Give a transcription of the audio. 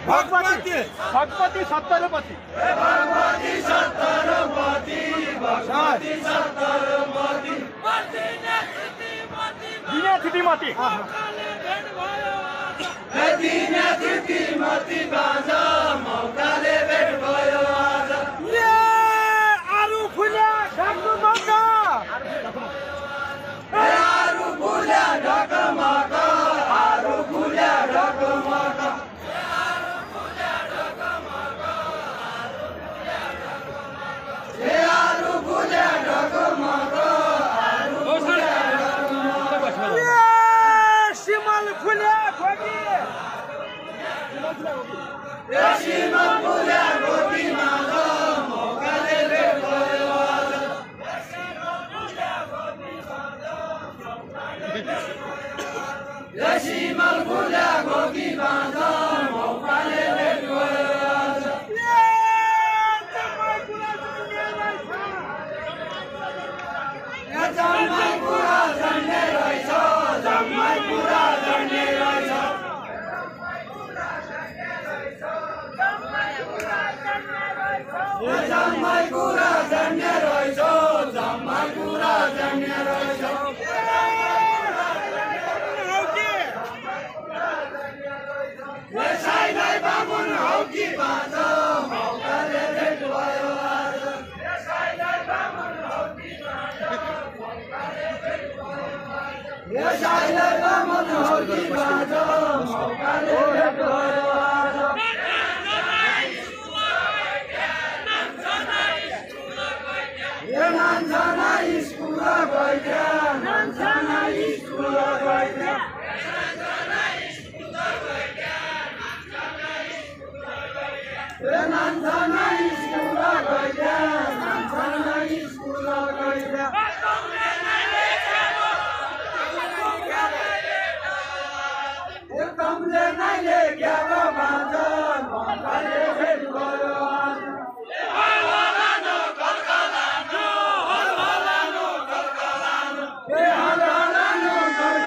भगवती भगवती सत्तरपति भगवती सत्तरपति भगवती सत्तरपति दिने तिथिमती दिने तिथिमती बाजा मौकाले भेट भयो आज आरु फुल्या ढकमका आरु फुल्या ढकमका आरु फुल्या ढकमका आरु फुल्या ढकमका आरु फुल्या ढकमका शिमल फुल्या खोकी शिमल फुल्या खोकी मागा मौकाले भेट भयो आज शिमल फुल्या खोकी मागा मौकाले भेट भयो आज जम्मै कुरा जान्ने रहेछ जम्मै कुरा जान्ने रहेछ जम्मै कुरा जान्ने रहेछ जम्मै कुरा जान्ने रहेछ यसैलाई बामुन हौ कि बाँझ मौकाले भेट भयो आज यसैलाई बामुन हौ कि बाँझ मौकाले भेट भयो आज नान्छना स्कुल गइथ्या नान्छना स्कुल गइथ्या नान्छना